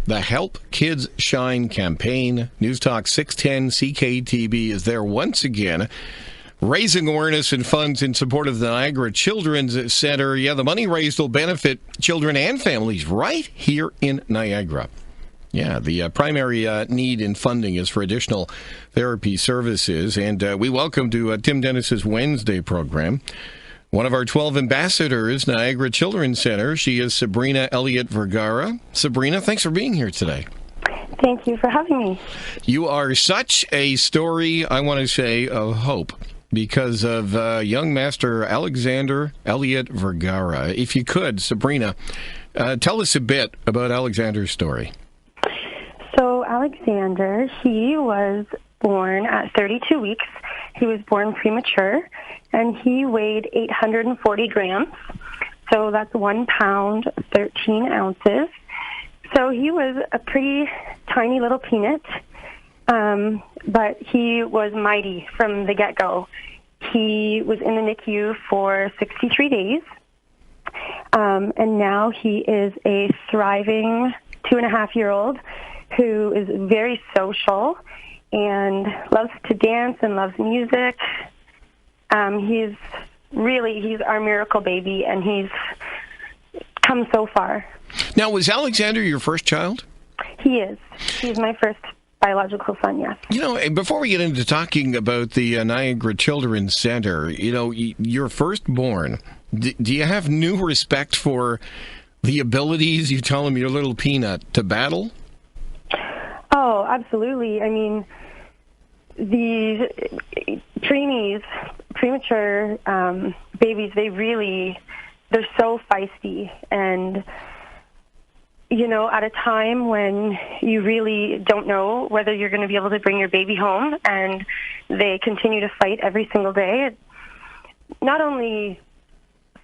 The Help Kids Shine campaign. Newstalk 610 CKTB is there once again, raising awareness and funds in support of the Niagara Children's Center. Yeah, the money raised will benefit children and families right here in Niagara. Yeah, the primary need in funding is for additional therapy services. And we welcome to Tim Dennis's Wednesday program one of our 12 ambassadors, Niagara Children's Center. She is Sabrina Elliott Vergara. Sabrina, thanks for being here today. Thank you for having me. You are such a story, I want to say, of hope because of young Master Alexander Elliott Vergara. If you could, Sabrina, tell us a bit about Alexander's story. So Alexander, he was born at 32 weeks. He was born premature, and he weighed 840 grams. So that's 1 pound, 13 ounces. So he was a pretty tiny little peanut, but he was mighty from the get-go. He was in the NICU for 63 days, and now he is a thriving 2.5-year-old who is very social and loves to dance and loves music. He's our miracle baby, and he's come so far. Now, was Alexander your first child? He is. He's my first biological son, yes. You know, before we get into talking about the Niagara Children's Center, you know, your firstborn, do you have new respect for the abilities, you tell him, your little peanut, to battle? Oh, absolutely. I mean, these preemies, premature babies, they're so feisty. And, you know, at a time when you really don't know whether you're going to be able to bring your baby home, and they continue to fight every single day, it's not only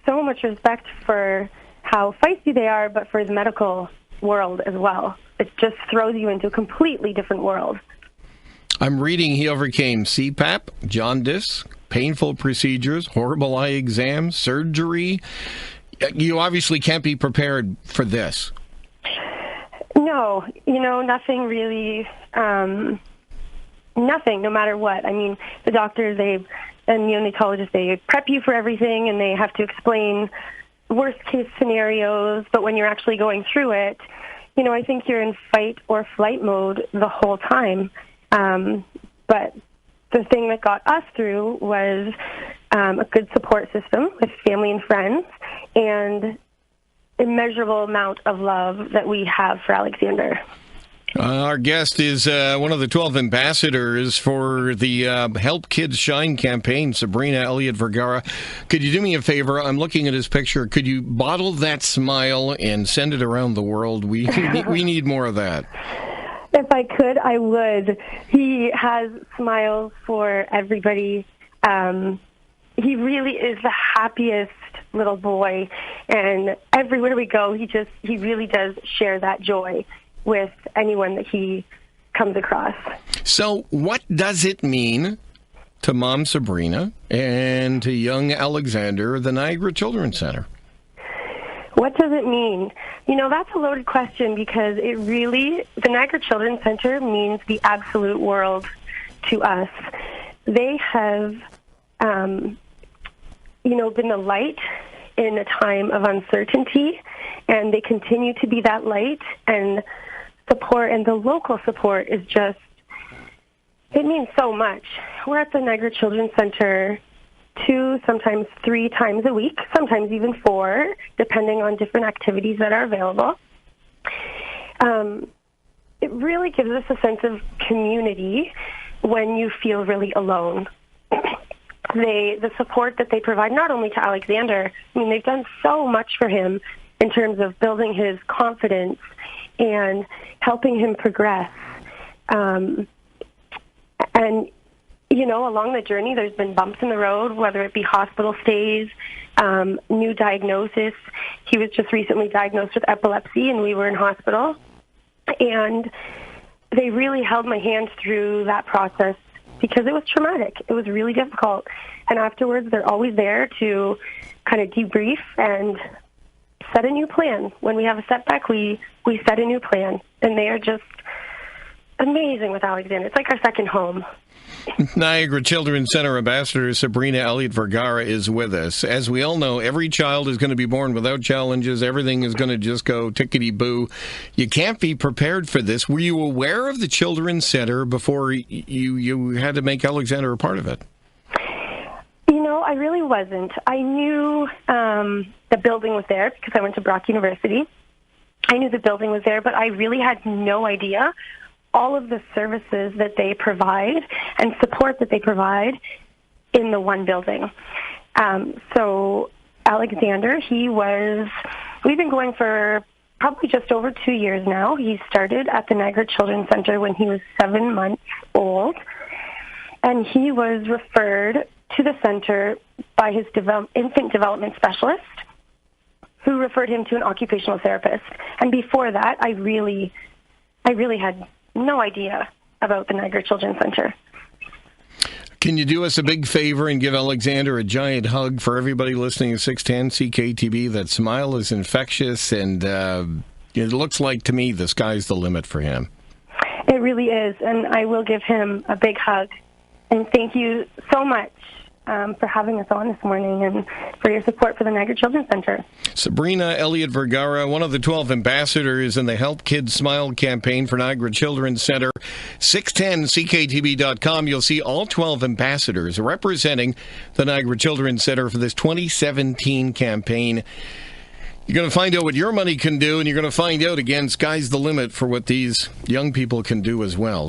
so much respect for how feisty they are, but for the medical world as well. It just throws you into a completely different world. I'm reading he overcame CPAP, jaundice, painful procedures, horrible eye exams, surgery. You obviously can't be prepared for this. No, you know, nothing really, nothing, no matter what. I mean, the doctors, and neonatologists, they prep you for everything, and they have to explain worst-case scenarios, but when you're actually going through it, you know, I think you're in fight or flight mode the whole time. But the thing that got us through was a good support system with family and friends, and immeasurable amount of love that we have for Alexander. Our guest is one of the 12 ambassadors for the Help Kids Shine campaign, Sabrina Elliott Vergara. Could you do me a favor? I'm looking at his picture. Could you bottle that smile and send it around the world? We need more of that. If I could, I would. He has smiles for everybody. He really is the happiest little boy, and everywhere we go, he really does share that joy with anyone that he comes across. So what does it mean to Mom Sabrina and to young Alexander, the Niagara Children's Center? What does it mean? You know, that's a loaded question, because the Niagara Children's Center means the absolute world to us. They have, been the light in a time of uncertainty, and they continue to be that light, and support, and the local support is just, it means so much. We're at the Niagara Children's Center 2, sometimes 3 times a week, sometimes even 4, depending on different activities that are available. It really gives us a sense of community when you feel really alone. The support that they provide, not only to Alexander, I mean, they've done so much for him in terms of building his confidence and helping him progress. And, you know, along the journey, there's been bumps in the road, whether it be hospital stays, new diagnosis. He was just recently diagnosed with epilepsy, and we were in hospital. And they really held my hand through that process because it was traumatic. It was really difficult. And afterwards, they're always there to kind of debrief and set a new plan. When we have a setback, we set a new plan. And they are just amazing with Alexander. It's like our second home. Niagara Children's Center Ambassador Sabrina Elliott-Vergara is with us. As we all know, every child is going to be born without challenges. Everything is going to just go tickety-boo. You can't be prepared for this. Were you aware of the Children's Center before you had to make Alexander a part of it? I really wasn't. I knew the building was there because I went to Brock University. I knew the building was there, but I really had no idea all of the services that they provide and support that they provide in the one building. So Alexander, we've been going for probably just over 2 years now. He started at the Niagara Children's Center when he was 7 months old, and he was referred to the center by his infant development specialist, who referred him to an occupational therapist. And before that, I really had no idea about the Niagara Children's Center. Can you do us a big favor and give Alexander a giant hug for everybody listening to 610 CKTB? That smile is infectious, and it looks like to me the sky's the limit for him. It really is, and I will give him a big hug. And thank you so much for having us on this morning and for your support for the Niagara Children's Center. Sabrina Elliott-Vergara, one of the 12 ambassadors in the Help Kids Smile campaign for Niagara Children's Center. 610CKTB.com. You'll see all 12 ambassadors representing the Niagara Children's Center for this 2017 campaign. You're going to find out what your money can do, and you're going to find out, again, sky's the limit for what these young people can do as well.